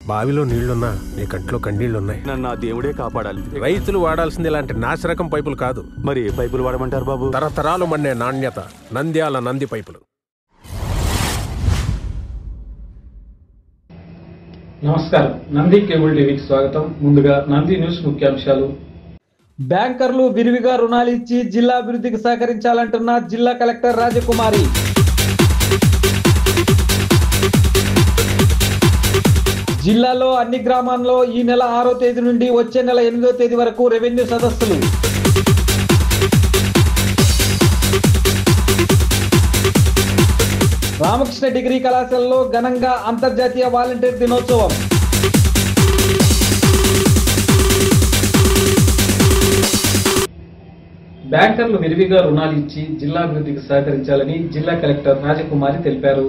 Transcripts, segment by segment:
బావిలో నీళ్లున్నా నీ కంట్లో కన్నీళ్లున్నాయి. నన్ను ఆ దేవుడే కాపాడాలి. రైతులు వాడాల్సింది ఇలాంటి నాసిరకం పైపులు కాదు. మరి ఏ పైపులు వాడమంటారు బాబు? తరతరాలు మన్నే నాణ్యత నంద్యాల నంది పైపులు. నమస్కారం, నంది కేబుల్ టీవీకి స్వాగతం. ముందుగా నంది న్యూస్ ముఖ్యాంశాలు. బ్యాంకర్లు విరివిగా రుణాలు ఇచ్చి జిల్లా అభివృద్ధికి సహకరించాలంటున్న జిల్లా కలెక్టర్ రాజకుమారి. జిల్లాలో అన్ని గ్రామాల్లో ఈ నెల 6వ తేదీ నుండి వచ్చే నెల 8వ తేదీ వరకు రెవెన్యూ సదస్సులు. రామకృష్ణ డిగ్రీ కళాశాలలో ఘనంగా అంతర్జాతీయ వాలంటీర్ దినోత్సవం. బ్యాంకర్లు విరివిగా రుణాలు ఇచ్చి జిల్లా అభివృద్ధికి సహకరించాలని జిల్లా కలెక్టర్ రాజకుమారి తెలిపారు.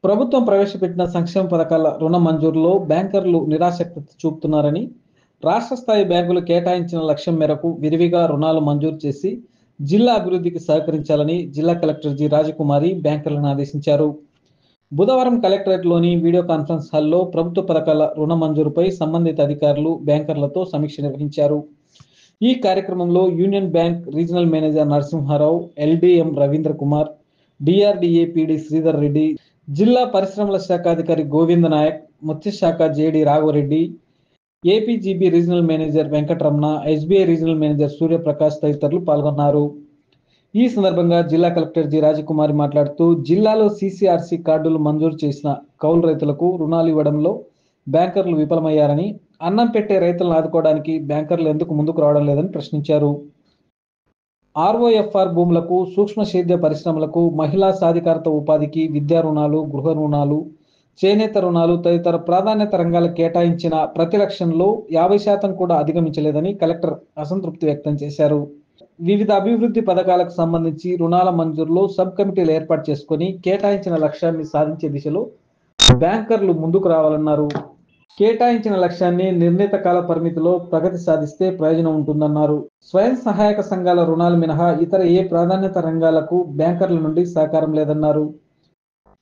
ప్రభుత్వం ప్రవేశపెట్టిన సంక్షేమ పథకాల రుణ మంజూరులో బ్యాంకర్లు నిరాసక్తి చూపుతున్నారని, రాష్ట్ర స్థాయి బ్యాంకులు కేటాయించిన లక్ష్యం మేరకు విరివిగా రుణాలు మంజూరు చేసి జిల్లా అభివృద్ధికి సహకరించాలని జిల్లా కలెక్టర్ జి రాజకుమారి బ్యాంకర్లను ఆదేశించారు. బుధవారం కలెక్టరేట్లోని వీడియో కాన్ఫరెన్స్ హాల్లో ప్రభుత్వ పథకాల రుణ మంజూరుపై సంబంధిత అధికారులు బ్యాంకర్లతో సమీక్ష నిర్వహించారు. ఈ కార్యక్రమంలో union bank regional manager Narasimharao, LDM Ravindra Kumar, DRDA PD Sridhar Reddy, జిల్లా పరిశ్రమల శాఖ అధికారి గోవింద నాయక్, మత్స్యశాఖ JD Raghavareddy, APGB regional manager Venkataramana, SBI regional manager Suryaprakash తదితరులు పాల్గొన్నారు. ఈ సందర్భంగా జిల్లా కలెక్టర్ జి రాజకుమారి మాట్లాడుతూ, జిల్లాలో సీసీఆర్సీ కార్డులు మంజూరు చేసిన కౌలు రైతులకు రుణాలు ఇవ్వడంలో బ్యాంకర్లు విఫలమయ్యారని, అన్నం పెట్టే రైతులను ఆదుకోవడానికి బ్యాంకర్లు ఎందుకు ముందుకు రావడం లేదని ప్రశ్నించారు. ఆర్ఓఎఫ్ఆర్ భూములకు, సూక్ష్మ సేద్య పరిశ్రమలకు, మహిళా సాధికారత ఉపాధికి, విద్యా రుణాలు, గృహ రుణాలు, చేనేత రుణాలు తదితర ప్రాధాన్యత రంగాలకు కేటాయించిన ప్రతి లక్ష్యంలో 50% కూడా అధిగమించలేదని కలెక్టర్ అసంతృప్తి వ్యక్తం చేశారు. వివిధ అభివృద్ధి పథకాలకు సంబంధించి రుణాల మంజూరులో సబ్ కమిటీలు ఏర్పాటు చేసుకుని కేటాయించిన లక్ష్యాన్ని సాధించే దిశలో బ్యాంకర్లు ముందుకు రావాలన్నారు. కేటాయించిన లక్ష్యాన్ని నిర్ణీత కాల పరిమితిలో ప్రగతి సాధిస్తే ప్రయోజనం ఉంటుందన్నారు. స్వయం సహాయక సంఘాల రుణాలు మినహా ఇతర ఏ ప్రాధాన్యత రంగాలకు బ్యాంకర్ల నుండి సహకారం లేదన్నారు.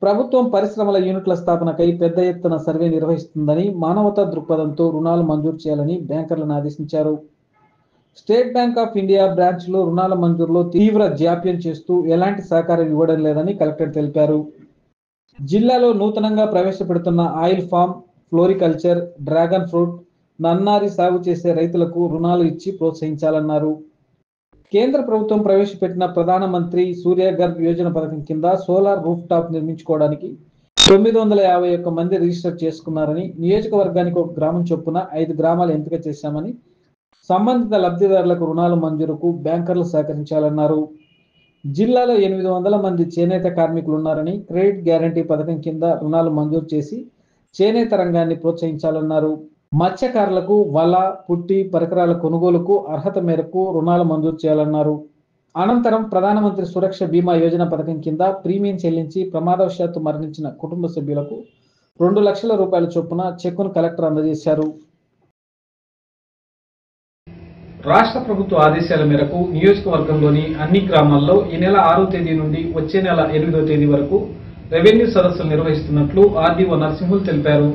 ప్రభుత్వం పరిశ్రమల యూనిట్ల స్థాపనకై పెద్ద ఎత్తున సర్వే నిర్వహిస్తుందని, మానవతా దృక్పథంతో రుణాలు మంజూరు చేయాలని బ్యాంకర్లను ఆదేశించారు. స్టేట్ బ్యాంక్ ఆఫ్ ఇండియా బ్రాంచ్లో రుణాల మంజూరులో తీవ్ర జాప్యం చేస్తూ ఎలాంటి సహకారం ఇవ్వడం లేదని కలెక్టర్ తెలిపారు. జిల్లాలో నూతనంగా ప్రవేశపెడుతున్న oil palm, floriculture, dragon fruit, నన్నారి సాగు చేసే రైతులకు రుణాలు ఇచ్చి ప్రోత్సహించాలన్నారు. కేంద్ర ప్రభుత్వం ప్రవేశపెట్టిన ప్రధానమంత్రి సూర్యఘర్ యోజన పథకం కింద సోలార్ రూఫ్ టాప్ నిర్మించుకోవడానికి 951 మంది రిజిస్టర్ చేసుకున్నారని, నియోజకవర్గానికి ఒక గ్రామం చొప్పున 5 గ్రామాలు ఎంపిక చేశామని, సంబంధిత లబ్ధిదారులకు రుణాల మంజూరుకు బ్యాంకర్లు సహకరించాలన్నారు. జిల్లాలో 800 మంది చేనేత కార్మికులు ఉన్నారని, క్రెడిట్ గ్యారంటీ పథకం కింద రుణాలు మంజూరు చేసి చేనేత రంగాన్ని ప్రోత్సహించాలన్నారు. మత్స్యకారులకు వల, పుట్టి, పరికరాల కొనుగోలుకు అర్హత మేరకు రుణాలు మంజూరు చేయాలన్నారు. అనంతరం ప్రధానమంత్రి సురక్ష బీమా యోజన పథకం కింద ప్రీమియం చెల్లించి ప్రమాదవశాత్తు మరణించిన కుటుంబ సభ్యులకు 2 లక్షల రూపాయల చొప్పున చెక్కును కలెక్టర్ అందజేశారు. రాష్ట్ర ప్రభుత్వ ఆదేశాల మేరకు నియోజకవర్గంలోని అన్ని గ్రామాల్లో ఈ నెల 6వ తేదీ నుండి వచ్చే నెల 8వ తేదీ వరకు రెవెన్యూ సదస్సులు నిర్వహిస్తున్నట్లు ఆర్డీఓ నరసింహులు తెలిపారు.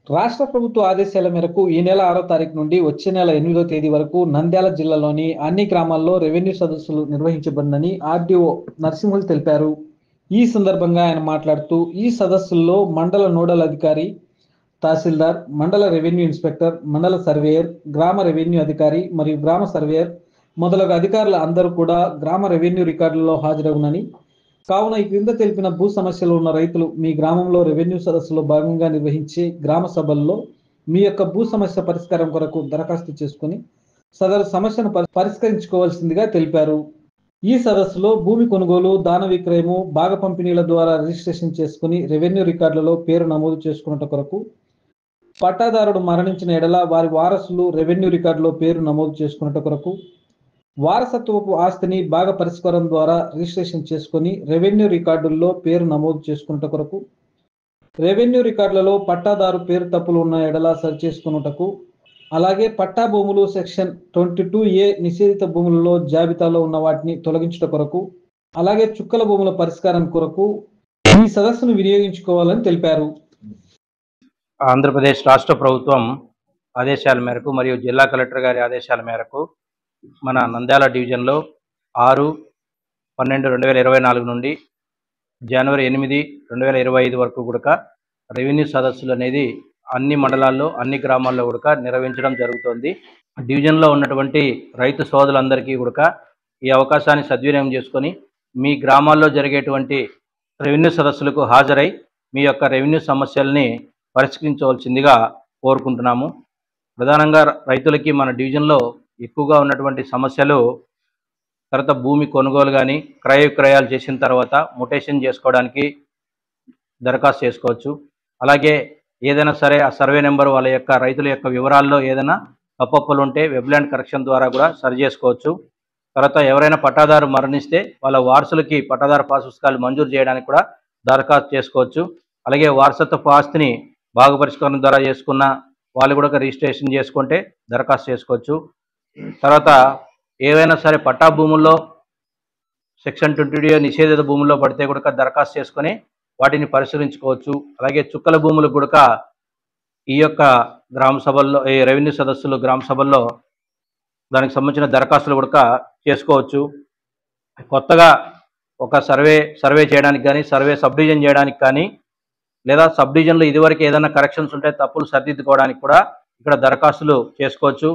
రాష్ట్ర ప్రభుత్వ ఆదేశాల మేరకు ఈ నెల 6వ తారీఖు నుండి వచ్చే నెల 8వ తేదీ వరకు నంద్యాల జిల్లాలోని అన్ని గ్రామాల్లో రెవెన్యూ సదస్సులు నిర్వహించబడిందని ఆర్డీఓ నరసింహులు తెలిపారు. ఈ సందర్భంగా ఆయన మాట్లాడుతూ, ఈ సదస్సుల్లో మండల నోడల్ అధికారి, తహసీల్దార్, మండల రెవెన్యూ ఇన్స్పెక్టర్, మండల సర్వేయర్, గ్రామ రెవెన్యూ అధికారి మరియు గ్రామ సర్వేయర్ మొదలగు అధికారులు అందరూ కూడా గ్రామ రెవెన్యూ రికార్డులలో హాజరవునని, కావున ఈ క్రింద తెలిపిన భూ సమస్యలు ఉన్న రైతులు మీ గ్రామంలో రెవెన్యూ సదస్సులో భాగంగా నిర్వహించే గ్రామ సభల్లో మీ యొక్క భూ సమస్య పరిష్కారం కొరకు దరఖాస్తు చేసుకుని సదరు సమస్యను పరిష్కరించుకోవాల్సిందిగా తెలిపారు. ఈ సదస్సులో భూమి కొనుగోలు, దాన విక్రయము, భాగ పంపిణీల ద్వారా రిజిస్ట్రేషన్ చేసుకుని రెవెన్యూ రికార్డులలో పేరు నమోదు చేసుకున్నట్టు కొరకు, పట్టాదారుడు మరణించిన ఎడల వారి వారసులు రెవెన్యూ రికార్డులో పేరు నమోదు చేసుకున్నట్టు కొరకు, వారసత్వపు ఆస్తిని భాగ పరిష్కారం ద్వారా రిజిస్ట్రేషన్ చేసుకుని రెవెన్యూ రికార్డుల్లో పేరు నమోదు చేసుకున్నట్టు కొరకు, రెవెన్యూ రికార్డులలో పట్టాదారు పేరు తప్పులు ఉన్న ఎడల సరిచేసుకున్నటకు, అలాగే పట్టా భూములు సెక్షన్ 22A నిషేధిత భూములలో జాబితాలో ఉన్న వాటిని తొలగించుట కొరకు, అలాగే చుక్కల భూముల పరిష్కారం కొరకు ఈ సదస్సును వినియోగించుకోవాలని తెలిపారు. ఆంధ్రప్రదేశ్ రాష్ట్ర ప్రభుత్వం ఆదేశాల మేరకు మరియు జిల్లా కలెక్టర్ గారి ఆదేశాల మేరకు మన నంద్యాల డివిజన్లో 6/12/2024 నుండి జనవరి 8/2025 వరకు కూడా రెవెన్యూ సదస్సులు అనేది అన్ని మండలాల్లో అన్ని గ్రామాల్లో కూడా నిర్వహించడం జరుగుతోంది. డివిజన్లో ఉన్నటువంటి రైతు సోదరులందరికీ కూడా ఈ అవకాశాన్ని సద్వినియోగం చేసుకొని మీ గ్రామాల్లో జరిగేటువంటి రెవెన్యూ సదస్సులకు హాజరై మీ యొక్క రెవెన్యూ సమస్యల్ని పరిష్కరించవలసిందిగా కోరుకుంటున్నాము. ప్రధానంగా రైతులకి మన డివిజన్లో ఎక్కువగా ఉన్నటువంటి సమస్యలు తర్వాత భూమి కొనుగోలు కానీ క్రయ విక్రయాలు చేసిన తర్వాత మొటేషన్ చేసుకోవడానికి దరఖాస్తు చేసుకోవచ్చు. అలాగే ఏదైనా సరే ఆ సర్వే నెంబర్ వాళ్ళ యొక్క రైతుల యొక్క వివరాల్లో ఏదైనా తప్పప్పులు ఉంటే వెబ్లాండ్ కరెక్షన్ ద్వారా కూడా సరి చేసుకోవచ్చు. తర్వాత ఎవరైనా పట్టాదారు మరణిస్తే వాళ్ళ వారసులకి పట్టాదారు పాస్ పుస్తకాలు మంజూరు చేయడానికి కూడా దరఖాస్తు చేసుకోవచ్చు. అలాగే వారసత్వ ఆస్తిని బాగుపరిష్కరణ ద్వారా చేసుకున్న వాళ్ళు కూడా రిజిస్ట్రేషన్ చేసుకుంటే దరఖాస్తు చేసుకోవచ్చు. తర్వాత ఏవైనా సరే పట్టా భూముల్లో సెక్షన్ 22 నిషేధిత భూముల్లో పడితే కూడా దరఖాస్తు చేసుకొని వాటిని పరిశీలించుకోవచ్చు. అలాగే చుక్కల భూములకు కూడా ఈ యొక్క గ్రామ సభల్లో ఈ రెవెన్యూ సదస్సులు గ్రామ సభల్లో దానికి సంబంధించిన దరఖాస్తులు కూడా చేసుకోవచ్చు. కొత్తగా ఒక సర్వే చేయడానికి కానీ సబ్ డివిజన్ చేయడానికి కానీ లేదా సబ్ డివిజన్లో ఇదివరకు ఏదైనా కరెక్షన్స్ ఉంటే తప్పులు సరిదిద్దుకోవడానికి కూడా ఇక్కడ దరఖాస్తులు చేసుకోవచ్చు.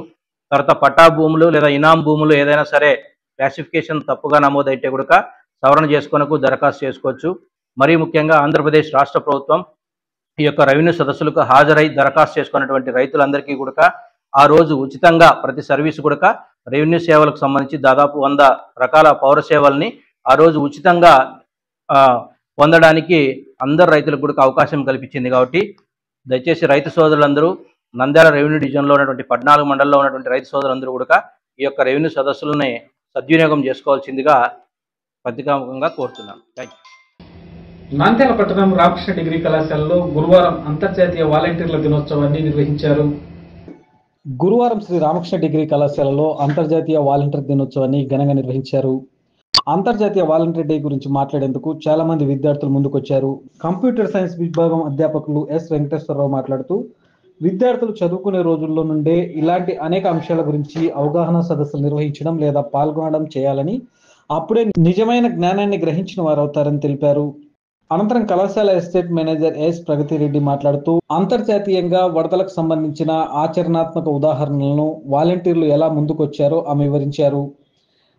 తర్వాత పట్టా భూములు లేదా ఇనాం భూములు ఏదైనా సరే క్లాసిఫికేషన్ తప్పుగా నమోదైతే కూడా సవరణ చేసుకొనకు దరఖాస్తు చేసుకోవచ్చు. మరీ ముఖ్యంగా ఆంధ్రప్రదేశ్ రాష్ట్ర ప్రభుత్వం ఈ యొక్క రెవెన్యూ సదస్సులకు హాజరై దరఖాస్తు చేసుకున్నటువంటి రైతులందరికీ కూడా ఆ రోజు ఉచితంగా ప్రతి సర్వీసు కూడా రెవెన్యూ సేవలకు సంబంధించి దాదాపు 100 రకాల పౌర సేవల్ని ఆ రోజు ఉచితంగా పొందడానికి అందరు రైతులకు కూడా అవకాశం కల్పించింది. కాబట్టి దయచేసి రైతు సోదరులందరూ నంద్యాల రెవెన్యూ డివిజన్లో ఉన్నటువంటి 14 మండలంలో ఉన్నటువంటి రైతు సోదరులందరూ కూడా ఈ యొక్క రెవెన్యూ సదస్సులని సద్వినియోగం చేసుకోవాల్సిందిగా పత్రికాముఖంగా కోరుతున్నాను. Thank you. నంద్యాల పట్టణం రామకృష్ణ డిగ్రీ కళాశాలలో గురువారం అంతర్జాతీయ వాలంటీర్ల దినోత్సవాన్ని నిర్వహించారు. గురువారం శ్రీ రామకృష్ణ డిగ్రీ కళాశాలలో అంతర్జాతీయ వాలంటీర్ దినోత్సవాన్ని ఘనంగా నిర్వహించారు. అంతర్జాతీయ వాలంటీర్ డే గురించి మాట్లాడేందుకు చాలా మంది విద్యార్థులు ముందుకొచ్చారు. కంప్యూటర్ సైన్స్ విభాగం అధ్యాపకులు ఎస్ వెంకటేశ్వరరావు మాట్లాడుతూ విద్యార్థులు చదువుకునే రోజుల్లో నుండే ఇలాంటి అనేక అంశాల గురించి అవగాహన సదస్సులు నిర్వహించడం లేదా పాల్గొనడం చేయాలని, అప్పుడే నిజమైన జ్ఞానాన్ని గ్రహించిన వారు అవుతారని తెలిపారు. అనంతరం కళాశాల ఎస్టేట్ మేనేజర్ ఎస్ ప్రగతిరెడ్డి మాట్లాడుతూ అంతర్జాతీయంగా వరదలకు సంబంధించిన ఆచరణాత్మక ఉదాహరణలను వాలంటీర్లు ఎలా ముందుకొచ్చారో ఆమె వివరించారు.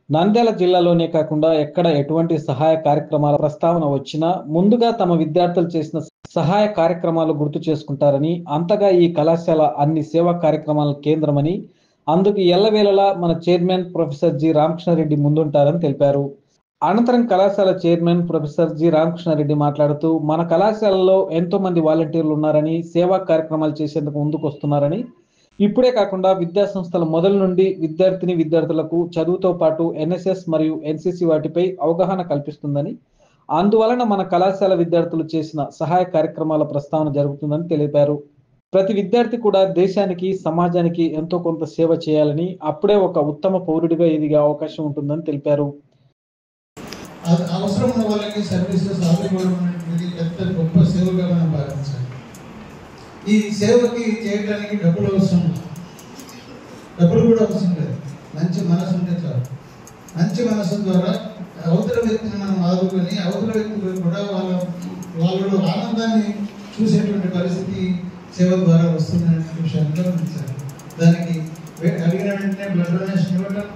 నంద్యాల జిల్లాలోనే కాకుండా ఎక్కడ ఎటువంటి సహాయ కార్యక్రమాల ప్రస్తావన వచ్చినా ముందుగా తమ విద్యార్థులు చేసిన సహాయ కార్యక్రమాలు గుర్తు చేసుకుంటారని, అంతగా ఈ కళాశాల అన్ని సేవా కార్యక్రమాల కేంద్రమని, అందుకు ఎల్లవేళలా మన చైర్మన్ ప్రొఫెసర్ జి రామకృష్ణారెడ్డి ముందుంటారని తెలిపారు. అనంతరం కళాశాల చైర్మన్ ప్రొఫెసర్ జి రామకృష్ణారెడ్డి మాట్లాడుతూ మన కళాశాలలో ఎంతో మంది వాలంటీర్లు ఉన్నారని, సేవా కార్యక్రమాలు చేసేందుకు ముందుకు వస్తున్నారని, ఇప్పుడే కాకుండా విద్యా సంస్థల మొదలు నుండి విద్యార్థులకు చదువుతో పాటు ఎన్ఎస్ఎస్ మరియు ఎన్సిసి వాటిపై అవగాహన కల్పిస్తుందని, అందువలన మన కళాశాల విద్యార్థులు చేసిన సహాయ కార్యక్రమాల ప్రస్తావన జరుగుతుందని తెలిపారు. ప్రతి విద్యార్థి కూడా దేశానికి సమాజానికి ఎంతో కొంత సేవ చేయాలని, అప్పుడే ఒక ఉత్తమ పౌరుడిగా ఎదిగే అవకాశం ఉంటుందని తెలిపారు. అవసరం ఉన్న వాళ్ళకి సర్వీసెస్ అందుకోవడం అనేది పెద్ద గొప్ప సేవగా మనం భావించాలి. ఈ సేవకి చేయడానికి డబ్బులు అవసరం, డబ్బులు కూడా అవసరం లేదు. మంచి మనసు ఉంటే చాలు. మంచి మనసు ద్వారా అవతల వ్యక్తిని మనం ఆదుకొని అవతల వ్యక్తులు కూడా వాళ్ళు ఆనందాన్ని చూసేటువంటి పరిస్థితి సేవ ద్వారా వస్తుందనే విషయాన్ని గమనించాలి. దానికి అడిగిన వెంటనే బ్లడ్ డొనేషన్ ఇవ్వటం,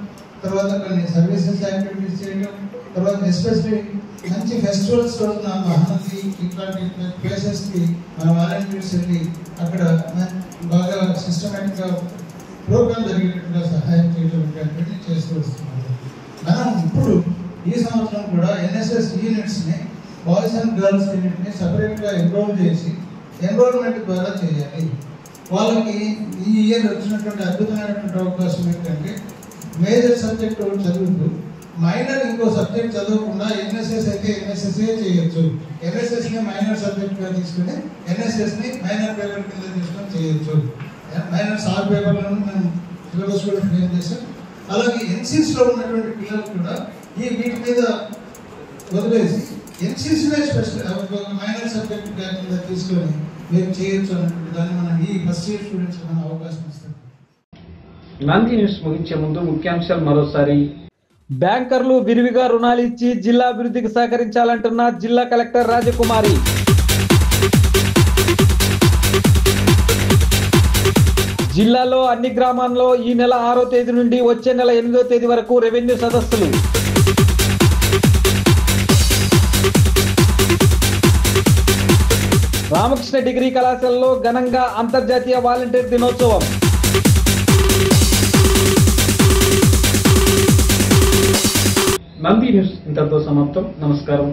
తర్వాత కొన్ని సర్వీసెస్ యాక్టివిటీస్ చేయడం, తర్వాత ఎస్పెషల్లీ మంచి ఫెస్టివల్స్ రోజున మహానది ఇట్లాంటి ప్లేసెస్కి మన వాలంటీర్స్ వెళ్ళి అక్కడ బాగా సిస్టమేటిక్గా ప్రోగ్రామ్ జరిగేటట్టుగా సహాయం చేయడం ఇలాంటివన్నీ చేస్తూ వస్తున్నారు. మనం ఇప్పుడు ఈ సంవత్సరం కూడా ఎన్ఎస్ఎస్ యూనిట్స్ని బాయ్స్ అండ్ గర్ల్స్ యూనిట్ని సపరేట్గా ఎన్రోల్ చేసి ఎన్రోల్మెంట్ ద్వారా చేయాలి. వాళ్ళకి ఈ ఇయర్ వచ్చినటువంటి అద్భుతమైనటువంటి అవకాశం ఏంటంటే మేజర్ సబ్జెక్ట్ చదువుతూ మైనర్ ఇంకో సబ్జెక్ట్ చదవకుండా ఎన్ఎస్ఎస్ అయితే ఎన్ఎస్ఎస్ఏ చేయొచ్చు. ఎన్ఎస్ఎస్ని మైనర్ సబ్జెక్ట్గా తీసుకుని ఎన్ఎస్ఎస్ని మైనర్ పేపర్ కింద తీసుకొని చేయొచ్చు. మైనర్ సాల్ పేపర్లను మేము సిలబస్ కూడా ఫ్రేమ్ చేసాం. అలాగే ఎన్సిసిలో ఉన్నటువంటి పిల్లలు కూడా ఈ వీటి మీద వదిలేసి ఎన్సీసీలో స్పెషల్ ఒక మైనర్ సబ్జెక్ట్ కింద తీసుకొని మీరు చేయొచ్చు అన్నట్టు దాన్ని మనం ఈ ఫస్ట్ ఇయర్ స్టూడెంట్స్ మనం అవకాశం ఇస్తాం. నంది న్యూస్ ముగించే ముందు ముఖ్యాంశాలు మరోసారి. బ్యాంకర్లు విరివిగా రుణాలు ఇచ్చి జిల్లా అభివృద్ధికి సహకరించాలంటున్న జిల్లా కలెక్టర్ రాజకుమారి. జిల్లాలో అన్ని గ్రామాల్లో ఈ నెల 6వ తేదీ నుండి వచ్చే నెల 8వ తేదీ వరకు రెవెన్యూ సదస్సులు. రామకృష్ణ డిగ్రీ కళాశాలలో ఘనంగా అంతర్జాతీయ వాలంటీర్ దినోత్సవం. నంది న్యూస్ ఇంతటితో సమాప్తం. నమస్కారం.